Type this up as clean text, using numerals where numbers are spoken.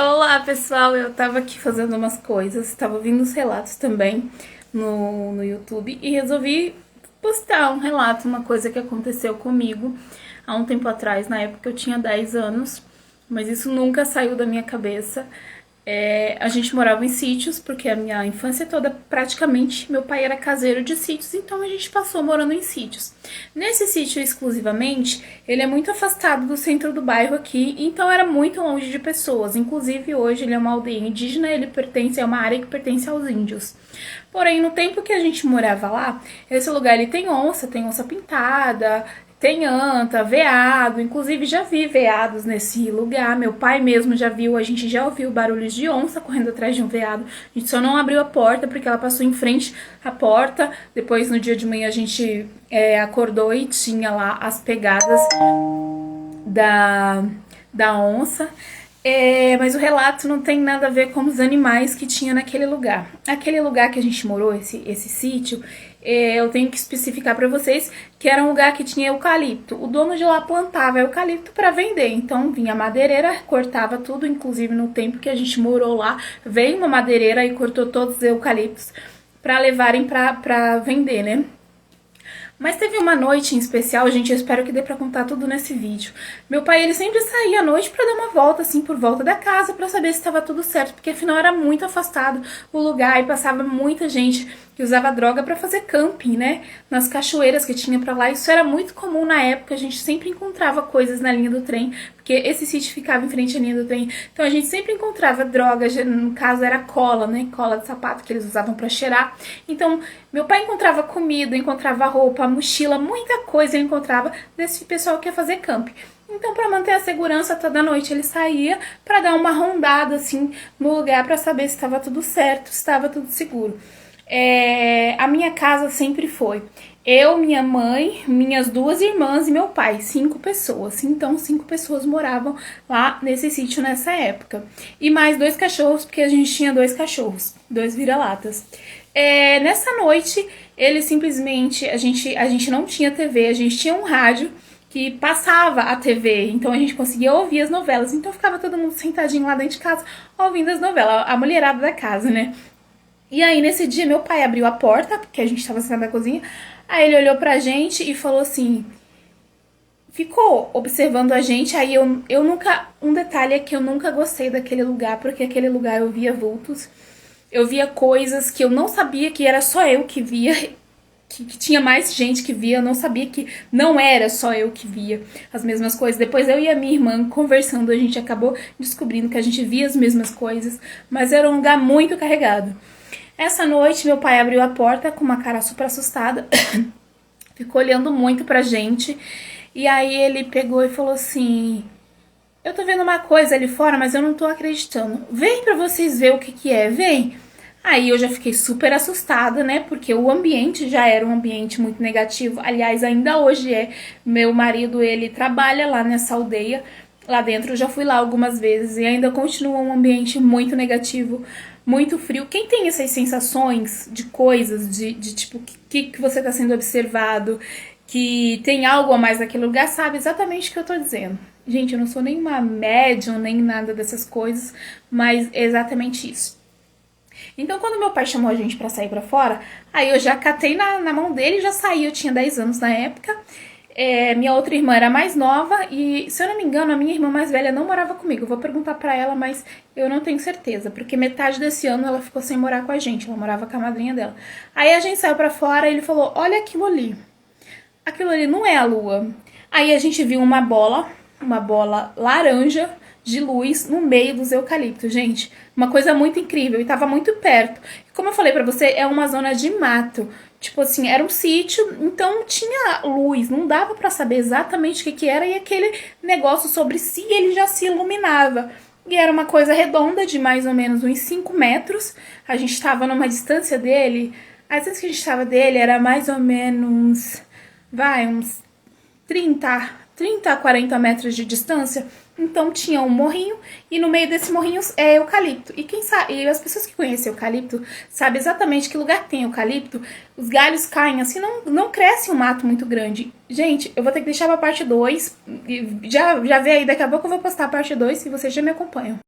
Olá pessoal, eu tava aqui fazendo umas coisas, tava ouvindo os relatos também no YouTube e resolvi postar um relato, uma coisa que aconteceu comigo há um tempo atrás, na época eu tinha 10 anos, mas isso nunca saiu da minha cabeça. A gente morava em sítios, porque a minha infância toda, praticamente, meu pai era caseiro de sítios, então a gente passou morando em sítios. Nesse sítio, exclusivamente, ele é muito afastado do centro do bairro aqui, então era muito longe de pessoas. Inclusive, hoje ele é uma aldeia indígena, ele pertence a uma área que pertence aos índios. Porém, no tempo que a gente morava lá, esse lugar ele tem onça pintada, tem anta, veado, inclusive já vi veados nesse lugar. Meu pai mesmo já viu, a gente já ouviu barulhos de onça correndo atrás de um veado. A gente só não abriu a porta porque ela passou em frente à porta. Depois, no dia de manhã, a gente acordou e tinha lá as pegadas da onça. Mas o relato não tem nada a ver com os animais que tinha naquele lugar. Aquele lugar que a gente morou, esse sítio, eu tenho que especificar para vocês que era um lugar que tinha eucalipto. O dono de lá plantava eucalipto para vender, então vinha a madeireira, cortava tudo, inclusive no tempo que a gente morou lá, veio uma madeireira e cortou todos os eucaliptos para levarem para vender, né? Mas teve uma noite em especial, gente, eu espero que dê pra contar tudo nesse vídeo. Meu pai, ele sempre saía à noite pra dar uma volta, assim, por volta da casa, pra saber se estava tudo certo, porque afinal era muito afastado o lugar e passava muita gente que usava droga pra fazer camping, né? Nas cachoeiras que tinha pra lá, isso era muito comum na época, a gente sempre encontrava coisas na linha do trem, porque esse sítio ficava em frente à linha do trem, então a gente sempre encontrava drogas, no caso era cola, né? Cola de sapato que eles usavam pra cheirar. Então, meu pai encontrava comida, encontrava roupa, mochila, muita coisa ele encontrava desse pessoal que ia fazer camping. Então, para manter a segurança toda noite, ele saía para dar uma rondada assim no lugar para saber se estava tudo certo, se estava tudo seguro. A minha casa sempre foi eu, minha mãe, minhas duas irmãs e meu pai, 5 pessoas. Então, 5 pessoas moravam lá nesse sítio nessa época. E mais 2 cachorros, porque a gente tinha 2 cachorros, 2 vira-latas. Nessa noite, ele simplesmente, a gente não tinha TV, a gente tinha um rádio que passava a TV, então a gente conseguia ouvir as novelas. Então ficava todo mundo sentadinho lá dentro de casa, ouvindo as novelas, a mulherada da casa, né? E aí, nesse dia, meu pai abriu a porta, porque a gente tava sentado na cozinha, aí ele olhou pra gente e falou assim, ficou observando a gente, aí eu nunca, um detalhe é que eu nunca gostei daquele lugar, porque aquele lugar eu via vultos, eu via coisas que eu não sabia que era só eu que via, que tinha mais gente que via, eu não sabia que não era só eu que via as mesmas coisas. Depois eu e a minha irmã conversando, a gente acabou descobrindo que a gente via as mesmas coisas, mas era um lugar muito carregado. Essa noite meu pai abriu a porta com uma cara super assustada, ficou olhando muito pra gente, e aí ele pegou e falou assim, eu tô vendo uma coisa ali fora, mas eu não tô acreditando. Vem pra vocês ver o que é, vem. Aí eu já fiquei super assustada, né? Porque o ambiente já era um ambiente muito negativo. Aliás, ainda hoje é. Meu marido, ele trabalha lá nessa aldeia. Lá dentro eu já fui lá algumas vezes e ainda continua um ambiente muito negativo, muito frio. Quem tem essas sensações de coisas, de tipo, que você tá sendo observado, que tem algo a mais naquele lugar, sabe exatamente o que eu tô dizendo. Gente, eu não sou nenhuma médium, nem nada dessas coisas, mas é exatamente isso. Então, quando meu pai chamou a gente pra sair pra fora, aí eu já catei na mão dele e já saí. Eu tinha 10 anos na época. Minha outra irmã era mais nova e, se eu não me engano, a minha irmã mais velha não morava comigo. Eu vou perguntar pra ela, mas eu não tenho certeza, porque metade desse ano ela ficou sem morar com a gente. Ela morava com a madrinha dela. Aí a gente saiu pra fora e ele falou, olha aquilo ali. Aquilo ali não é a lua. Aí a gente viu uma bola laranja de luz no meio dos eucaliptos, gente. Uma coisa muito incrível e tava muito perto. Como eu falei pra você, é uma zona de mato. Tipo assim, era um sítio, então tinha luz, não dava pra saber exatamente o que era e aquele negócio sobre si, ele já se iluminava. E era uma coisa redonda de mais ou menos uns 5 metros. A gente tava numa distância dele, a distância que a gente tava dele era mais ou menos, uns 30 a 40 metros de distância. Então tinha um morrinho e no meio desse morrinho é eucalipto. E quem sabe, e as pessoas que conhecem eucalipto sabem exatamente que lugar que tem eucalipto. Os galhos caem assim, não cresce um mato muito grande. Gente, eu vou ter que deixar pra parte 2. Já vê aí, daqui a pouco eu vou postar a parte 2 se vocês já me acompanham.